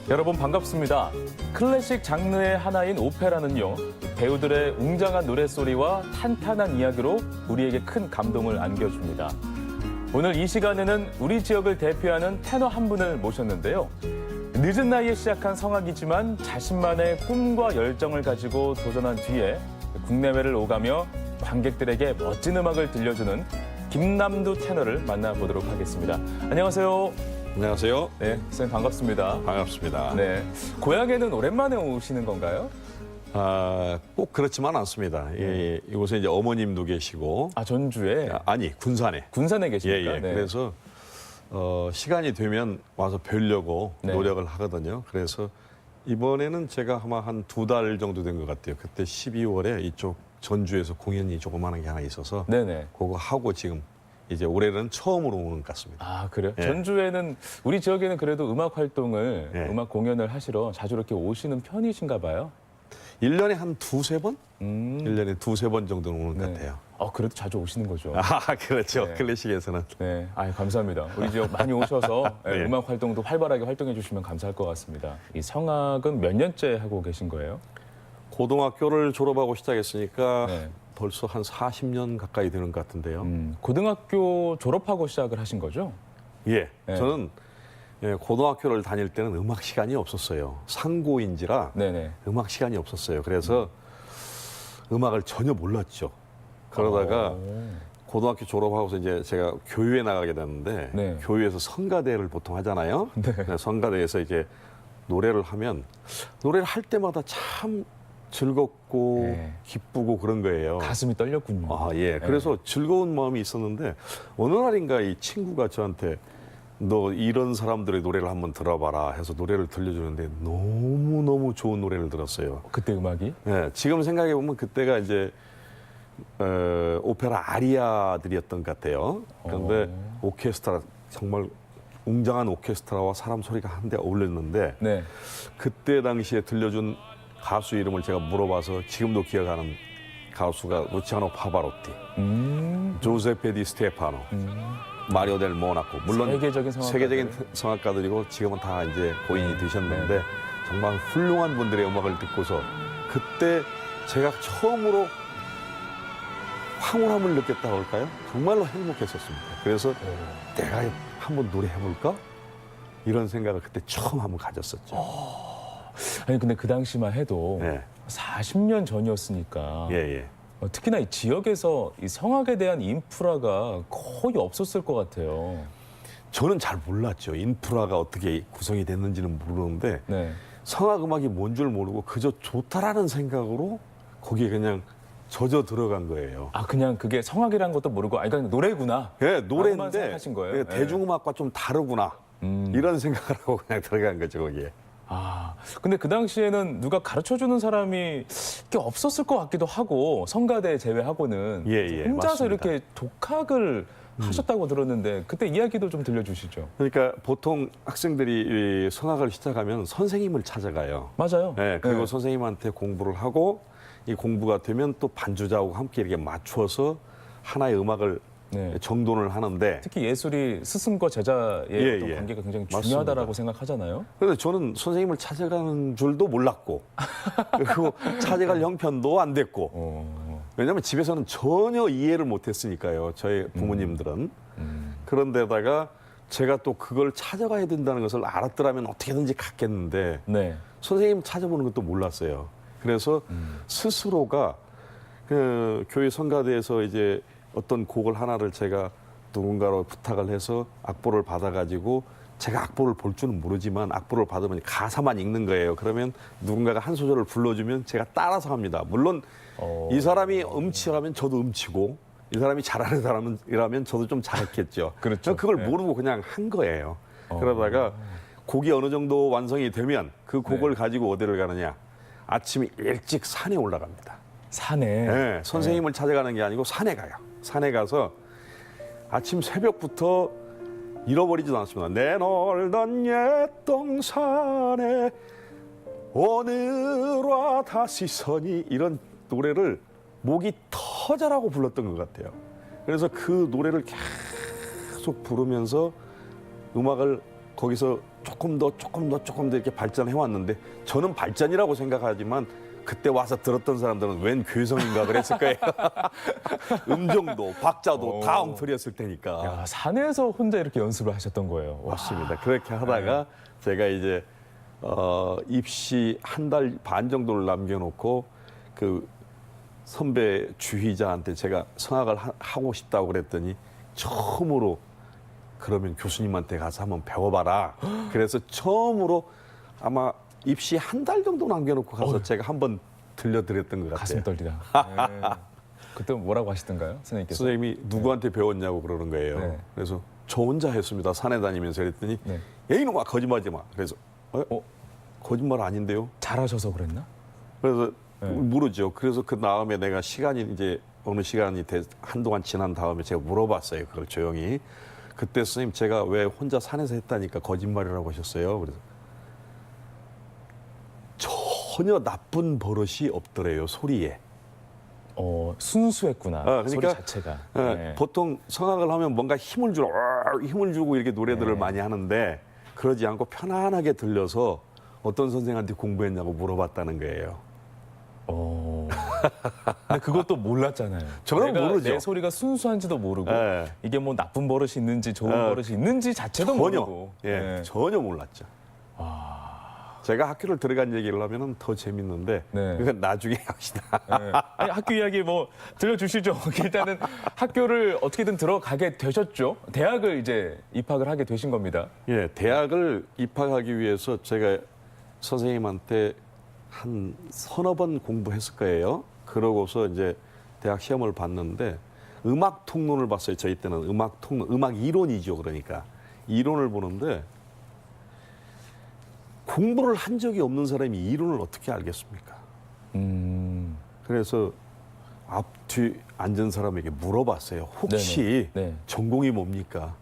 여러분 반갑습니다. 클래식 장르의 하나인 오페라는요, 배우들의 웅장한 노랫소리와 탄탄한 이야기로 우리에게 큰 감동을 안겨줍니다. 오늘 이 시간에는 우리 지역을 대표하는 테너 한 분을 모셨는데요. 늦은 나이에 시작한 성악이지만 자신만의 꿈과 열정을 가지고 도전한 뒤에 국내외를 오가며 관객들에게 멋진 음악을 들려주는 김남두 테너를 만나보도록 하겠습니다. 안녕하세요. 안녕하세요. 네, 선생님 반갑습니다. 반갑습니다. 네, 고향에는 오랜만에 오시는 건가요? 꼭 그렇지만 않습니다. 이곳에 이제 어머님도 계시고, 전주에? 아니 군산에. 군산에 계십니까? 예. 네. 그래서 시간이 되면 와서 뵈려고 네. 노력을 하거든요. 그래서 이번에는 제가 아마 한 2달 정도 된 것 같아요. 그때 12월에 이쪽 전주에서 공연이 조그마한 게 하나 있어서 네네. 그거 하고 지금 이제 올해는 처음으로 오는 것 같습니다. 아, 그래요? 예. 전주에는, 우리 지역에는 그래도 음악 활동을, 예. 음악 공연을 하시러 자주 이렇게 오시는 편이신가 봐요? 1년에 한 2-3번? 음. 1년에 2-3번 정도는 오는 것 네. 같아요. 그래도 자주 오시는 거죠. 그렇죠. 네. 클래식에서는. 네, 감사합니다. 우리 지역 많이 오셔서 네. 음악 활동도 활발하게 활동해 주시면 감사할 것 같습니다. 이 성악은 몇 년째 하고 계신 거예요? 고등학교를 졸업하고 시작했으니까 네. 벌써 한 40년 가까이 되는 것 같은데요. 고등학교 졸업하고 시작을 하신 거죠? 예, 네. 저는 고등학교를 다닐 때는 음악 시간이 없었어요. 상고인지라 네네. 음악 시간이 없었어요. 그래서 음악을 전혀 몰랐죠. 그러다가 고등학교 졸업하고서 이제 제가 교회에 나가게 됐는데 네. 교회에서 성가대를 보통 하잖아요. 성가대에서 이제 노래를 하면 노래를 할 때마다 참 즐겁고 네. 기쁘고 그런 거예요. 가슴이 떨렸군요. 예. 그래서 즐거운 마음이 있었는데 어느 날인가 이 친구가 저한테 너 이런 사람들의 노래를 한번 들어봐라 해서 노래를 들려주는데 너무너무 좋은 노래를 들었어요. 그때 음악이? 예. 지금 생각해 보면 그때가 이제 오페라 아리아들이었던 것 같아요. 그런데 오케스트라 정말 웅장한 오케스트라와 사람 소리가 한데 어울렸는데 네. 그때 당시에 들려준 가수 이름을 제가 물어봐서 지금도 기억하는 가수가 루치아노 파바로티, 조세페 디 스테파노, 마리오 델 모나코. 물론 세계적인 성악가들이고 지금은 다 이제 고인이 되셨는데 정말 훌륭한 분들의 음악을 듣고서 그때 제가 처음으로 황홀함을 느꼈다고 할까요? 정말로 행복했었습니다. 그래서 내가 한번 노래해볼까? 이런 생각을 그때 처음 한번 가졌었죠. 아니 근데 그 당시만 해도 네. 40년 전이었으니까 예. 특히나 이 지역에서 이 성악에 대한 인프라가 거의 없었을 것 같아요. 저는 잘 몰랐죠. 인프라가 어떻게 구성이 됐는지는 모르는데 네. 성악 음악이 뭔 줄 모르고 그저 좋다라는 생각으로 거기에 그냥 젖어 들어간 거예요. 그냥 그게 성악이라는 것도 모르고 그냥 노래구나. 예, 라고만 노래인데 생각하신 거예요? 예, 대중음악과 좀 다르구나. 이런 생각을 하고 그냥 들어간 거죠, 거기에. 근데 그 당시에는 누가 가르쳐주는 사람이 이렇게 없었을 것 같기도 하고, 성가대 제외하고는 예, 혼자서 맞습니다. 이렇게 독학을 하셨다고 들었는데 그때 이야기도 좀 들려주시죠. 그러니까 보통 학생들이 이 성악을 시작하면 선생님을 찾아가요. 맞아요. 예, 그리고 네. 선생님한테 공부를 하고 이 공부가 되면 또 반주자하고 함께 이렇게 맞춰서 하나의 음악을 네. 정돈을 하는데 특히 예술이 스승과 제자의 예, 어떤 예. 관계가 굉장히 맞습니다. 중요하다라고 생각하잖아요. 그런데 저는 선생님을 찾아가는 줄도 몰랐고 그리고 찾아갈 형편도 안 됐고 왜냐하면 집에서는 전혀 이해를 못했으니까요. 저희 부모님들은. 그런데다가 제가 또 그걸 찾아가야 된다는 것을 알았더라면 어떻게든지 갔겠는데 네. 선생님 찾아보는 것도 몰랐어요. 그래서 스스로가 그 교회 성가대에서 이제 어떤 곡을 하나를 제가 누군가로 부탁을 해서 악보를 받아가지고 제가 악보를 볼 줄은 모르지만 악보를 받으면 가사만 읽는 거예요. 그러면 누군가가 한 소절을 불러주면 제가 따라서 합니다. 물론 이 사람이 음치라면 저도 음치고 이 사람이 잘하는 사람이라면 저도 좀 잘했겠죠. 그렇죠. 그걸 네. 모르고 그냥 한 거예요. 그러다가 곡이 어느 정도 완성이 되면 그 곡을 가지고 어디를 가느냐. 아침에 일찍 산에 올라갑니다. 산에. 네, 선생님을 찾아가는 게 아니고 산에 가요. 산에 가서 아침 새벽부터 잃어버리지도 않습니다. 내 놀던 옛 동산에 오늘와 다시 서니 이런 노래를 목이 터져라고 불렀던 것 같아요. 그래서 그 노래를 계속 부르면서 음악을 거기서 조금 더 이렇게 발전해 왔는데 저는 발전이라고 생각하지만 그때 와서 들었던 사람들은 웬 괴성인가 그랬을 거예요. 음정도 박자도 다 엉터리였을 테니까. 야, 산에서 혼자 이렇게 연습을 하셨던 거예요. 와. 맞습니다. 그렇게 하다가 제가 이제 입시 한 달 반 정도를 남겨놓고 그 선배 주희자한테 제가 성악을 하고 싶다고 그랬더니 처음으로 그러면 교수님한테 가서 한번 배워봐라. 그래서 처음으로 아마 입시 한 달 정도 남겨놓고 가서 제가 한번 들려드렸던 것 같아요. 가슴 떨리다. 네. 그때 뭐라고 하시던가요, 선생님께서? 선생님이 누구한테 배웠냐고 그러는 거예요. 네. 그래서 저 혼자 했습니다. 산에 다니면서 그랬더니 네. 야 이놈아 거짓말하지 마. 그래서 거짓말 아닌데요. 잘하셔서 그랬나? 그래서 네. 물었죠. 그래서 그 다음에 내가 시간이 이제 어느 시간이 한동안 지난 다음에 제가 물어봤어요. 그걸 조용히. 그때 선생님 제가 왜 혼자 산에서 했다니까 거짓말이라고 하셨어요. 그래서 전혀 나쁜 버릇이 없더래요. 소리에. 순수했구나. 소리 그러니까 자체가. 네. 보통 성악을 하면 뭔가 힘을 주고 이렇게 노래들을 많이 하는데 그러지 않고 편안하게 들려서 어떤 선생한테 공부했냐고 물어봤다는 거예요. 근데 그것도 몰랐잖아요. 저는 내가 모르죠. 내 소리가 순수한지도 모르고 네. 이게 뭐 나쁜 버릇이 있는지 좋은 버릇이 있는지 자체도 전혀, 모르고. 전혀 몰랐죠. 제가 학교를 들어간 얘기를 하면 더 재밌는데 네. 그건 나중에 합시다. 네. 아니, 학교 이야기 뭐 들려주시죠. 일단은 학교를 어떻게든 들어가게 되셨죠. 대학을 이제 입학을 하게 되신 겁니다. 예, 대학을 입학하기 위해서 제가 선생님한테 한 서너 번 공부했을 거예요. 그러고서 이제 대학 시험을 봤는데 음악 통론을 봤어요. 저희 때는 음악 통론, 음악 이론이죠. 그러니까 이론을 보는데 공부를 한 적이 없는 사람이 이론을 어떻게 알겠습니까? 그래서 앞뒤 앉은 사람에게 물어봤어요. 혹시 네네. 네. 전공이 뭡니까?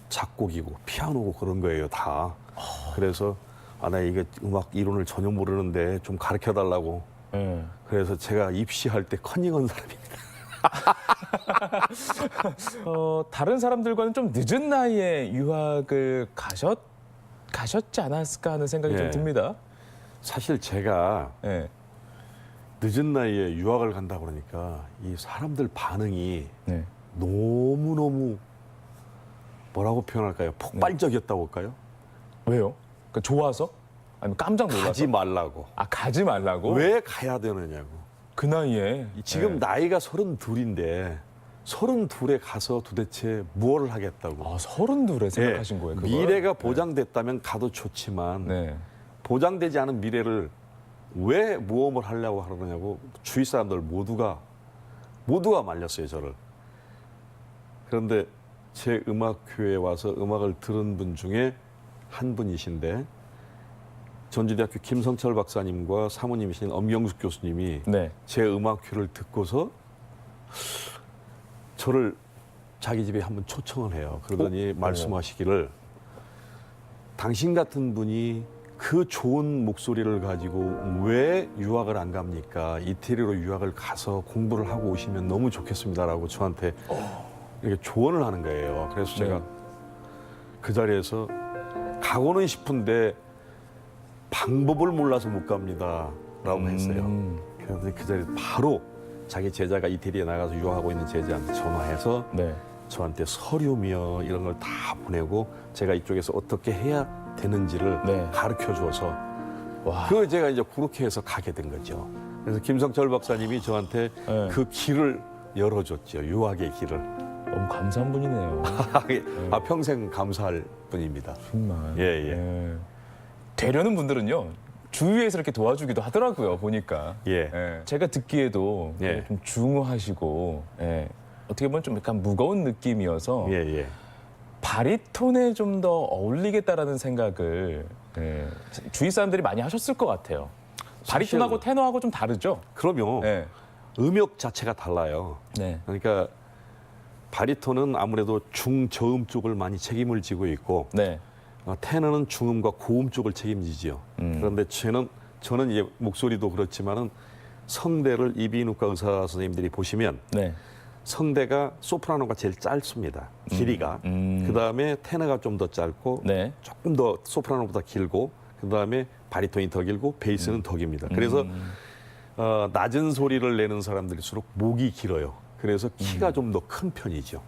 작곡이고 피아노고 그런 거예요, 다. 그래서 나 이게 음악 이론을 전혀 모르는데 좀 가르쳐 달라고. 네. 그래서 제가 입시할 때 커닝한 사람입니다. 다른 사람들과는 좀 늦은 나이에 유학을 가셨지 않았을까 하는 생각이 좀 예. 듭니다. 사실 제가 네. 늦은 나이에 유학을 간다 그러니까 이 사람들 반응이 네. 너무너무 뭐라고 표현할까요? 폭발적이었다고 할까요? 왜요? 그러니까 좋아서? 아니면 깜짝 놀라서? 가지 말라고. 가지 말라고? 왜 가야 되느냐고. 그 나이에? 지금 네. 나이가 32인데 32에 가서 도대체 무엇을 하겠다고. 32에 생각하신 거예요, 그걸? 미래가 보장됐다면 가도 좋지만 네. 보장되지 않은 미래를 왜 모험을 하려고 하느냐고 주위 사람들 모두가 말렸어요, 저를. 그런데 제 음악교회에 와서 음악을 들은 분 중에 한 분이신데 전주대학교 김성철 박사님과 사모님이신 엄경숙 교수님이 네. 제 음악회를 듣고서 저를 자기 집에 한번 초청을 해요. 그러더니 말씀하시기를 당신 같은 분이 그 좋은 목소리를 가지고 왜 유학을 안 갑니까? 이태리로 유학을 가서 공부를 하고 오시면 너무 좋겠습니다라고 저한테 이렇게 조언을 하는 거예요. 그래서 제가 그 자리에서 가고는 싶은데 방법을 몰라서 못 갑니다라고 했어요. 그래서 그 자리에 바로 자기 제자가 이태리에 나가서 유학하고 있는 제자한테 전화해서 네. 저한테 서류며 이런 걸 다 보내고 제가 이쪽에서 어떻게 해야 되는지를 네. 가르쳐 줘서 와. 그걸 제가 이제 그렇게 해서 가게 된 거죠. 그래서 김성철 박사님이 저한테 네. 그 길을 열어줬죠. 유학의 길을. 너무 감사한 분이네요. 평생 감사할 분입니다. 정말. 예. 되려는 분들은요. 주위에서 이렇게 도와주기도 하더라고요. 보니까. 예. 제가 듣기에도 예. 좀 중후하시고 어떻게 보면 좀 약간 무거운 느낌이어서 예. 바리톤에 좀 더 어울리겠다라는 생각을 주위 사람들이 많이 하셨을 것 같아요. 바리톤하고 테너하고 좀 다르죠? 그럼요. 네. 음역 자체가 달라요. 네. 그러니까 바리톤은 아무래도 중저음 쪽을 많이 책임을 지고 있고 네. 테너는 중음과 고음 쪽을 책임지지요. 그런데 저는 이제 목소리도 그렇지만은 성대를 이비인후과 의사 선생님들이 보시면 네. 성대가 소프라노가 제일 짧습니다. 길이가. 그다음에 테너가 좀 더 짧고 네. 조금 더 소프라노보다 길고 그다음에 바리톤이 더 길고 베이스는 더 깁니다. 그래서 낮은 소리를 내는 사람들일수록 목이 길어요. 그래서 키가 좀 더 큰 편이죠.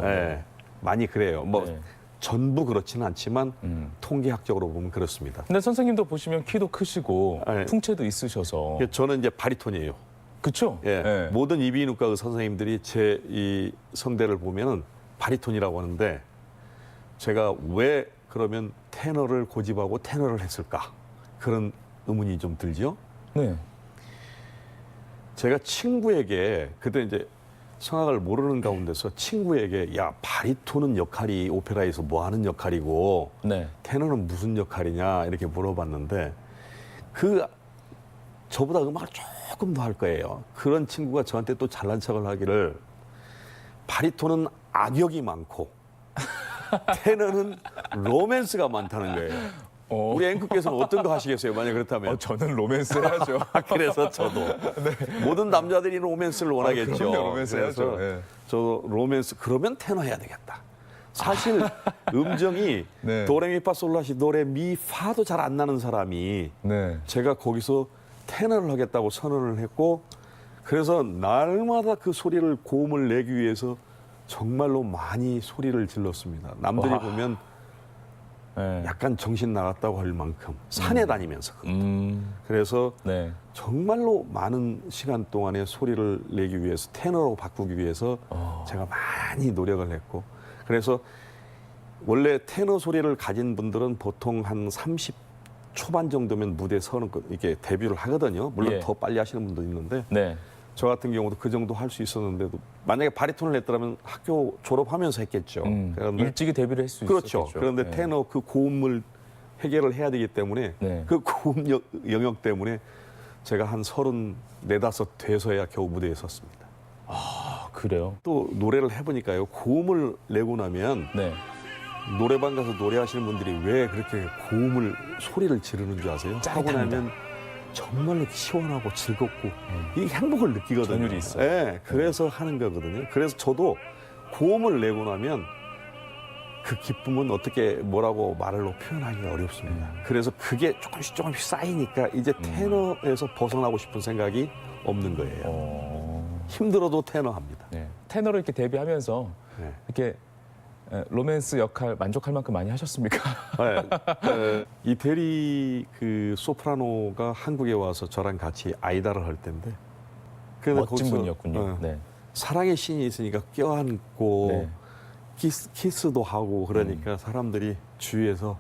네, 많이 그래요. 뭐 네. 전부 그렇지는 않지만 통계학적으로 보면 그렇습니다. 근데 선생님도 보시면 키도 크시고 네. 풍채도 있으셔서. 저는 이제 바리톤이에요. 그렇죠? 예, 네. 모든 이비인후과 의사 선생님들이 제 이 성대를 보면은 바리톤이라고 하는데 제가 왜 그러면 테너를 고집하고 테너를 했을까? 그런 의문이 좀 들죠. 네. 제가 친구에게 그때 이제 성악을 모르는 가운데서 친구에게 야 바리톤은 역할이 오페라에서 뭐 하는 역할이고 네. 테너는 무슨 역할이냐 이렇게 물어봤는데 그 저보다 음악을 조금 더 할 거예요. 그런 친구가 저한테 또 잘난 척을 하기를 바리톤은 악역이 많고 테너는 로맨스가 많다는 거예요. 우리 앵커께서는 어떤 거 하시겠어요? 만약 그렇다면. 저는 로맨스 해야죠. 그래서 저도 모든 남자들이 로맨스를 원하겠죠. 그럼요, 로맨스 해야죠. 그래서 예. 저 로맨스 그러면 테너 해야 되겠다. 사실 음정이 네. 도레미파솔라시 도레미파도 잘 안 나는 사람이 네. 제가 거기서 테너를 하겠다고 선언을 했고 그래서 날마다 그 소리를 고음을 내기 위해서 정말로 많이 소리를 질렀습니다. 남들이 와. 보면 네. 약간 정신 나갔다고 할 만큼 산에 다니면서 그래서 네. 정말로 많은 시간 동안에 소리를 내기 위해서 테너로 바꾸기 위해서 제가 많이 노력을 했고 그래서 원래 테너 소리를 가진 분들은 보통 한 30 초반 정도면 무대에 서는 이게 데뷔를 하거든요. 물론 예. 더 빨리 하시는 분도 있는데 네. 저 같은 경우도 그 정도 할 수 있었는데도 만약에 바리톤을 했더라면 학교 졸업하면서 했겠죠. 그런데 일찍이 데뷔를 할 수 그렇죠. 있었겠죠. 그런데 네. 테너 그 고음을 해결을 해야 되기 때문에 네. 그 고음 영역 때문에 제가 한 34, 5 돼서야 겨우 무대에 섰습니다. 아, 그래요? 또 노래를 해보니까요. 고음을 내고 나면 네. 노래방 가서 노래하시는 분들이 왜 그렇게 고음을 소리를 지르는 줄 아세요? 하고 짜릿합니다. 나면 정말로 시원하고 즐겁고 이 행복을 느끼거든요. 전율이 있어요. 네, 그래서 하는 거거든요. 그래서 저도 고음을 내고 나면 그 기쁨은 어떻게 뭐라고 말로 표현하기가 어렵습니다. 그래서 그게 조금씩 쌓이니까 이제 테너에서 벗어나고 싶은 생각이 없는 거예요. 힘들어도 테너 합니다. 네. 테너로 이렇게 데뷔하면서 네. 이렇게 로맨스 역할 만족할 만큼 많이 하셨습니까? 네. 이태리 그 소프라노가 한국에 와서 저랑 같이 아이다를 할 때인데 근데 멋진 거기서, 분이었군요. 네. 사랑의 신이 있으니까 껴안고 네. 키스도 하고 그러니까 사람들이 주위에서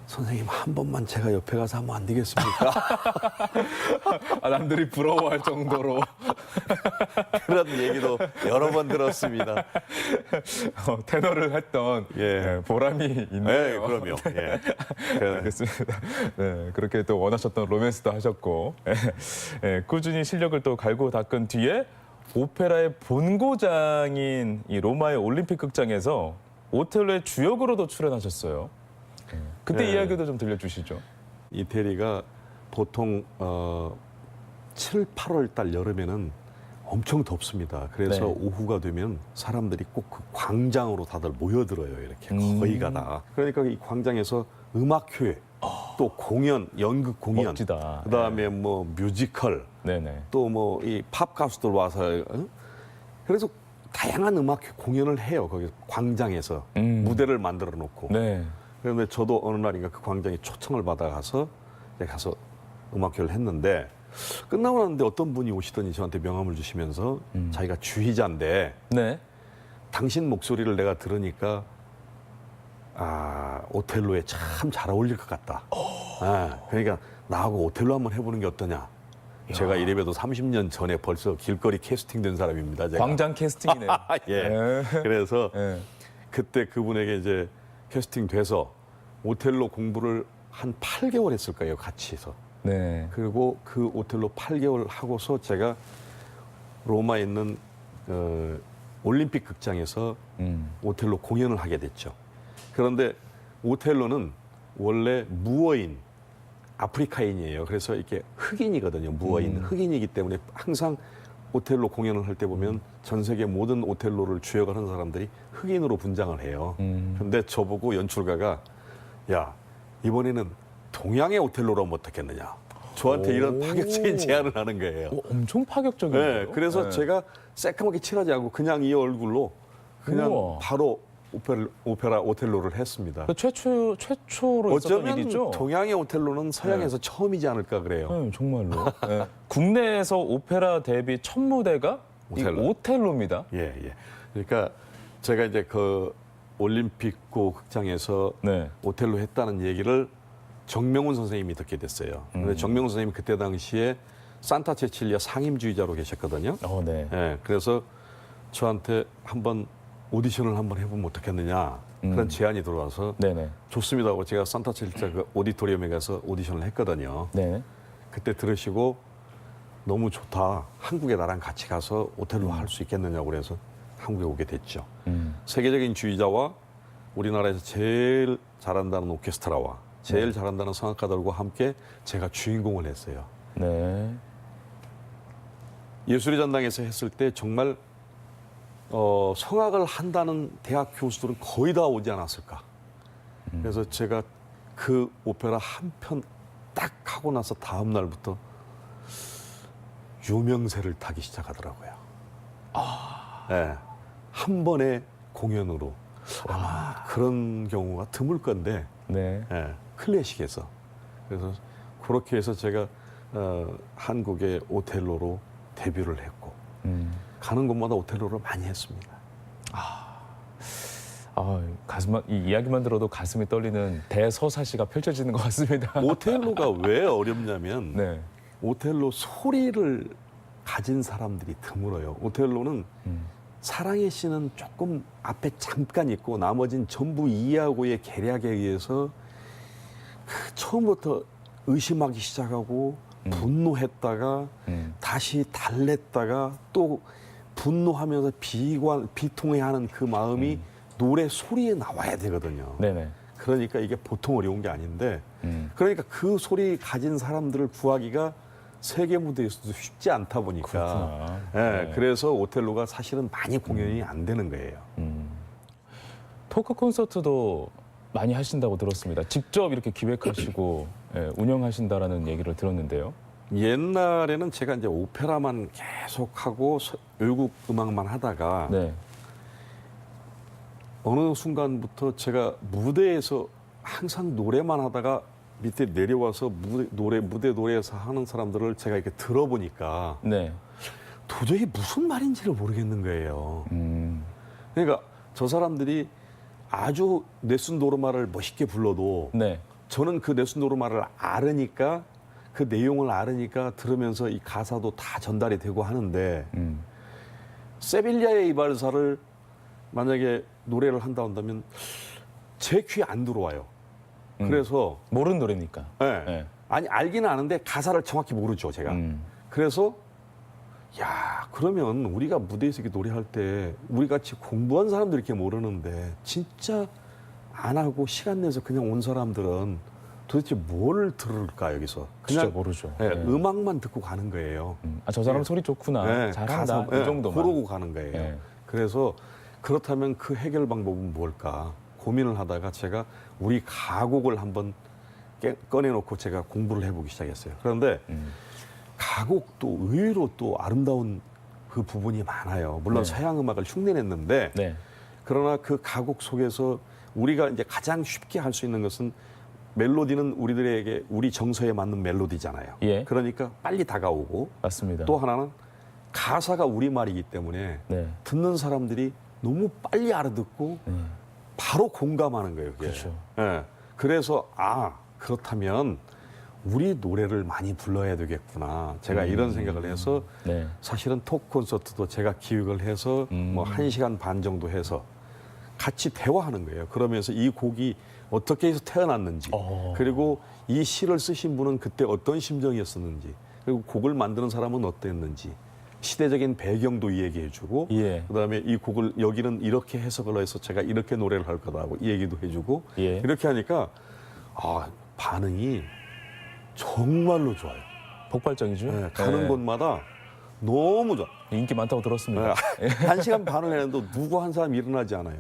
선생님 한 번만 제가 옆에 가서 하면 안 되겠습니까? 아, 남들이 부러워할 정도로 그런 얘기도 여러 번 들었습니다. 테너를 했던 예. 네, 보람이 네, 있네요. 그럼요. 예. 알겠습니다. 네, 그렇게 또 원하셨던 로맨스도 하셨고 꾸준히 실력을 또 갈고 닦은 뒤에 오페라의 본고장인 이 로마의 올림픽 극장에서 오텔로의 주역으로도 출연하셨어요. 그때 네. 이야기도 좀 들려주시죠. 이태리가 보통 7, 8월 달 여름에는 엄청 덥습니다. 그래서 네. 오후가 되면 사람들이 꼭 그 광장으로 다들 모여들어요. 이렇게 거의가 다. 그러니까 이 광장에서 음악회, 또 공연, 연극 공연, 멋지다. 그다음에 뭐 뮤지컬, 네네. 또 뭐 이 팝 가수들 와서 그래서 다양한 음악 공연을 해요. 거기 광장에서 무대를 만들어 놓고. 네. 그런데 저도 어느 날인가 그 광장에 초청을 받아가서 가서 음악회를 했는데 끝나고 나는데 어떤 분이 오시더니 저한테 명함을 주시면서 자기가 주휘자인데 네. 당신 목소리를 내가 들으니까 오텔로에 참 잘 어울릴 것 같다. 그러니까 나하고 오텔로 한번 해보는 게 어떠냐. 제가 이래봬도 30년 전에 벌써 길거리 캐스팅된 사람입니다. 제가. 광장 캐스팅이네요. 예. 네. 그래서 네. 그때 그분에게 이제 캐스팅돼서 오텔로 공부를 한 8개월 했을 거예요. 같이 해서. 네. 그리고 그 오텔로 8개월 하고서 제가 로마에 있는 올림픽 극장에서 오텔로 공연을 하게 됐죠. 그런데 오텔로는 원래 무어인, 아프리카인이에요. 그래서 이렇게 흑인이거든요. 무어인, 흑인이기 때문에 항상 오텔로 공연을 할 때 보면 전 세계 모든 오텔로를 주역을 하는 사람들이 흑인으로 분장을 해요. 근데 저보고 연출가가 야 이번에는 동양의 오텔로로 하면 어떻겠느냐. 저한테 이런 파격적인 제안을 하는 거예요. 엄청 파격적이네요. 네, 그래서 네. 제가 새까맣게 칠하지 않고 그냥 이 얼굴로 그냥 우와. 바로 오페라 오텔로를 했습니다. 그 최초로 있었던 어쩌면 일이죠. 동양의 오텔로는 서양에서 처음이지 않을까 그래요. 네, 정말로. 네. 국내에서 오페라 데뷔 첫 무대가 오텔로. 이 오텔로입니다. 예, 예. 그러니까 제가 이제 그 올림픽고 극장에서 네. 오텔로 했다는 얘기를 정명훈 선생님이 듣게 됐어요. 근데 정명훈 선생님이 그때 당시에 산타 체칠리아 상임주의자로 계셨거든요. 네. 예, 그래서 저한테 한번 오디션을 한번 해보면 어떻겠느냐 그런 제안이 들어와서 네네. 좋습니다 하고 제가 산타 체칠리아 그 오디토리움에 가서 오디션을 했거든요. 네. 그때 들으시고 너무 좋다. 한국에 나랑 같이 가서 오텔로 할 수 있겠느냐고 그래서 한국에 오게 됐죠. 세계적인 주의자와 우리나라에서 제일 잘한다는 오케스트라와 제일 잘한다는 성악가들과 함께 제가 주인공을 했어요. 네. 예술의 전당에서 했을 때 정말 성악을 한다는 대학 교수들은 거의 다 오지 않았을까. 그래서 제가 그 오페라 한 편 딱 하고 나서 다음 날부터 유명세를 타기 시작하더라고요. 네, 한 번의 공연으로 아마 그런 경우가 드물 건데 네. 예, 클래식에서 그래서 그렇게 해서 제가 한국의 오텔로로 데뷔를 했고 가는 곳마다 오텔로를 많이 했습니다. 이 이야기만 들어도 가슴이 떨리는 대서사시가 펼쳐지는 것 같습니다. 오텔로가 왜 어렵냐면 네. 오텔로 소리를 가진 사람들이 드물어요. 오텔로는 사랑의 씬은 조금 앞에 잠깐 있고 나머지는 전부 이하고의 계략에 의해서 처음부터 의심하기 시작하고 분노했다가 다시 달랬다가 또 분노하면서 비통해하는 그 마음이 노래 소리에 나와야 되거든요. 네네. 그러니까 이게 보통 어려운 게 아닌데 그러니까 그 소리 가진 사람들을 구하기가 세계 무대에서도 쉽지 않다 보니까 그렇구나. 예, 네. 그래서 오텔로가 사실은 많이 공연이 안 되는 거예요. 토크 콘서트도 많이 하신다고 들었습니다. 직접 이렇게 기획하시고 운영하신다라는 얘기를 들었는데요. 옛날에는 제가 이제 오페라만 계속하고 외국 음악만 하다가 네. 어느 순간부터 제가 무대에서 항상 노래만 하다가 밑에 내려와서 무대 노래에서 하는 사람들을 제가 이렇게 들어보니까 네. 도저히 무슨 말인지를 모르겠는 거예요. 그러니까 저 사람들이 아주 네슨 노르마를 멋있게 불러도 네. 저는 그 네슨 노르마를 알으니까 그 내용을 알으니까 들으면서 이 가사도 다 전달이 되고 하는데 세빌리아의 이발사를 만약에 노래를 한다 한다면 제 귀에 안 들어와요. 그래서 모르는 노래니까. 예. 네. 아니 알기는 아는데 가사를 정확히 모르죠 제가. 그래서 야 그러면 우리가 무대에서 이렇게 노래할 때 우리 같이 공부한 사람들 이렇게 모르는데 진짜 안 하고 시간 내서 그냥 온 사람들은 도대체 뭘 들을까 여기서 진짜 그냥 모르죠. 예, 네. 음악만 듣고 가는 거예요. 저 사람 소리 좋구나. 예, 잘한다. 가사, 이 정도만. 그러고 가는 거예요. 예. 그래서 그렇다면 그 해결 방법은 뭘까 고민을 하다가 제가 우리 가곡을 한번 꺼내놓고 제가 공부를 해보기 시작했어요. 그런데 가곡도 의외로 또 아름다운 그 부분이 많아요. 물론 네. 서양 음악을 흉내냈는데 네. 그러나 그 가곡 속에서 우리가 이제 가장 쉽게 할 수 있는 것은 멜로디는 우리들에게 우리 정서에 맞는 멜로디잖아요. 예. 그러니까 빨리 다가오고 맞습니다. 또 하나는 가사가 우리말이기 때문에 네. 듣는 사람들이 너무 빨리 알아듣고 바로 공감하는 거예요. 그게. 그렇죠. 예. 그래서 그렇다면 우리 노래를 많이 불러야 되겠구나. 제가 이런 생각을 해서 네. 사실은 토크 콘서트도 제가 기획을 해서 뭐 1시간 반 정도 해서 같이 대화하는 거예요. 그러면서 이 곡이 어떻게 해서 태어났는지 그리고 이 시를 쓰신 분은 그때 어떤 심정이었었는지 그리고 곡을 만드는 사람은 어땠는지 시대적인 배경도 이야기해주고 예. 그다음에 이 곡을 여기는 이렇게 해석을 해서 제가 이렇게 노래를 할 거다고 이 얘기도 해주고 예. 이렇게 하니까 반응이 정말로 좋아요. 폭발적이죠. 네, 가는 네. 곳마다 너무 좋아. 인기 많다고 들었습니다. 한 시간 반을 했는데 누구 한 사람 일어나지 않아요.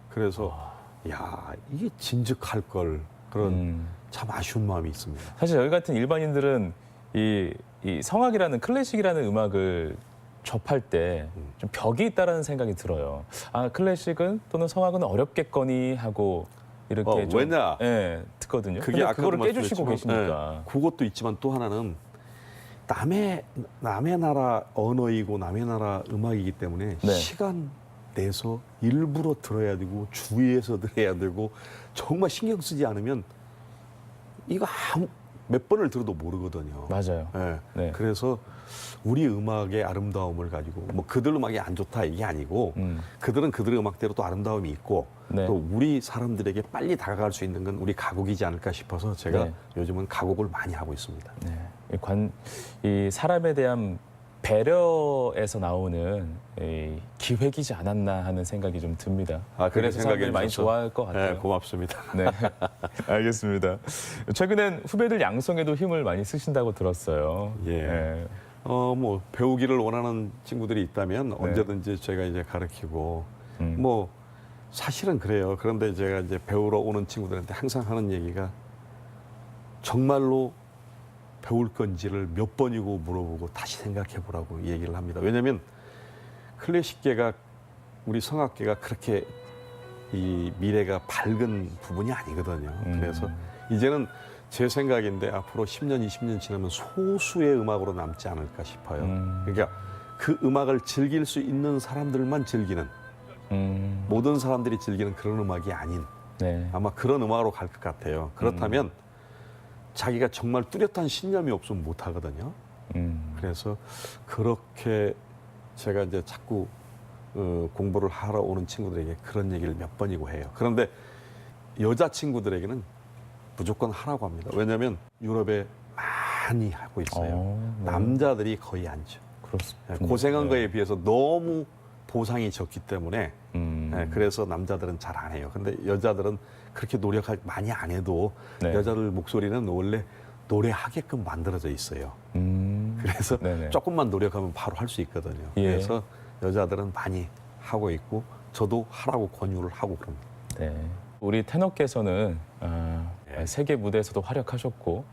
그래서 야 이게 진즉할 걸 그런 참 아쉬운 마음이 있습니다. 사실 저희 같은 일반인들은 이 성악이라는 클래식이라는 음악을 접할 때 좀 벽이 있다라는 생각이 들어요. 아 클래식은 또는 성악은 어렵겠거니 하고 이렇게 좀 왜냐? 예, 듣거든요. 그게 근데 아까도 그거를 깨주시고 말씀드렸지만, 계시니까. 그것도 있지만 또 하나는 남의 나라 언어이고 남의 나라 음악이기 때문에 네. 시간 내서 일부러 들어야 되고 주의해서 들어야 되고 정말 신경 쓰지 않으면 이거 몇 번을 들어도 모르거든요. 맞아요. 예. 네. 그래서 우리 음악의 아름다움을 가지고 뭐 그들 음악이 안 좋다 이게 아니고 그들은 그들의 음악대로 또 아름다움이 있고 네. 또 우리 사람들에게 빨리 다가갈 수 있는 건 우리 가곡이지 않을까 싶어서 제가 네. 요즘은 가곡을 많이 하고 있습니다. 네. 이 사람에 대한 배려에서 나오는 이 기획이지 않았나 하는 생각이 좀 듭니다. 그렇게 그래서 사람들이 생각해 많이 주셔서, 좋아할 것 같아요. 네, 고맙습니다. 네, 알겠습니다. 최근엔 후배들 양성에도 힘을 많이 쓰신다고 들었어요. 예. 네. 뭐 배우기를 원하는 친구들이 있다면 네. 언제든지 제가 이제 가르치고 음. 뭐 사실은 그래요. 그런데 제가 이제 배우러 오는 친구들한테 항상 하는 얘기가 정말로 배울 건지를 몇 번이고 물어보고 다시 생각해 보라고 얘기를 합니다. 왜냐하면 클래식계가 우리 성악계가 그렇게 이 미래가 밝은 부분이 아니거든요. 그래서 이제는 제 생각인데 앞으로 10년, 20년 지나면 소수의 음악으로 남지 않을까 싶어요. 그러니까 그 음악을 즐길 수 있는 사람들만 즐기는 모든 사람들이 즐기는 그런 음악이 아닌 네. 아마 그런 음악으로 갈 것 같아요. 그렇다면 자기가 정말 뚜렷한 신념이 없으면 못 하거든요. 그래서 그렇게 제가 이제 자꾸 공부를 하러 오는 친구들에게 그런 얘기를 몇 번이고 해요. 그런데 여자 친구들에게는 무조건 하라고 합니다. 왜냐하면 유럽에 많이 하고 있어요. 네. 남자들이 거의 안 죠. 그렇습니다. 고생한 거에 비해서 너무 보상이 적기 때문에 음. 그래서 남자들은 잘 안 해요. 근데 여자들은 그렇게 노력할 많이 안 해도 네. 여자들 목소리는 원래 노래하게끔 만들어져 있어요. 그래서 네네. 조금만 노력하면 바로 할 수 있거든요. 예. 그래서 여자들은 많이 하고 있고 저도 하라고 권유를 하고 그럽니다. 네. 우리 테너께서는 네. 세계 무대에서도 활약하셨고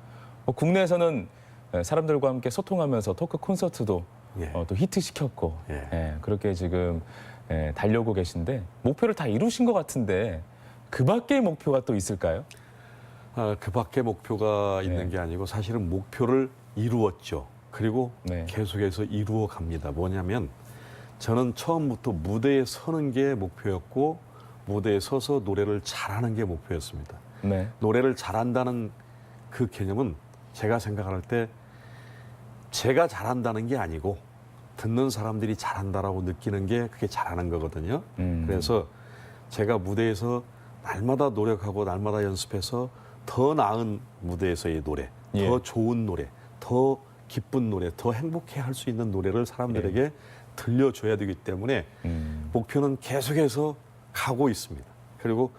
국내에서는 사람들과 함께 소통하면서 토크 콘서트도 예. 또 히트시켰고 예. 그렇게 지금 달려오고 계신데 목표를 다 이루신 것 같은데 그 밖의 목표가 또 있을까요? 그 밖에 목표가 있는 네. 게 아니고 사실은 목표를 이루었죠. 그리고 네. 계속해서 이루어 갑니다. 뭐냐면 저는 처음부터 무대에 서는 게 목표였고 무대에 서서 노래를 잘하는 게 목표였습니다. 네. 노래를 잘한다는 그 개념은 제가 생각할 때 제가 잘한다는 게 아니고 듣는 사람들이 잘한다라고 느끼는 게 그게 잘하는 거거든요. 그래서 제가 무대에서 날마다 노력하고 날마다 연습해서 더 나은 무대에서의 노래, 예. 더 좋은 노래, 더 기쁜 노래, 더 행복해 할 수 있는 노래를 사람들에게 들려줘야 되기 때문에 목표는 계속해서 가고 있습니다. 그리고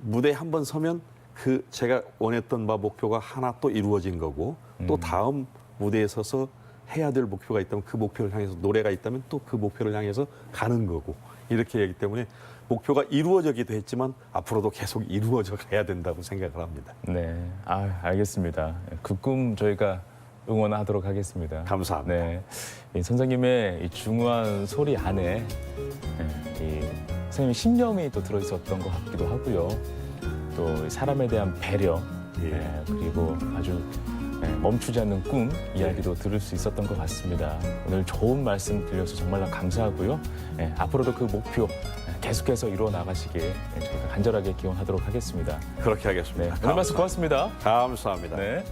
무대에 한 번 서면 그 제가 원했던 바 목표가 하나 또 이루어진 거고 또 다음 무대에 서서 해야 될 목표가 있다면 그 목표를 향해서 노래가 있다면 또 그 목표를 향해서 가는 거고 이렇게 하기 때문에 목표가 이루어지기도 했지만 앞으로도 계속 이루어져 가야 된다고 생각을 합니다. 네. 알겠습니다. 그 꿈 저희가 응원하도록 하겠습니다. 감사합니다. 네. 이 선생님의 이 중후한 소리 안에 이 선생님의 신념이 또 들어있었던 것 같기도 하고요. 또 사람에 대한 배려, 예. 그리고 아주 멈추지 않는 꿈 이야기도 들을 수 있었던 것 같습니다. 오늘 좋은 말씀 들려서 정말 감사하고요. 앞으로도 그 목표 계속해서 이루어 나가시길 저희가 간절하게 기원하도록 하겠습니다. 그렇게 하겠습니다. 네, 오늘 말씀 고맙습니다. 감사합니다. 네.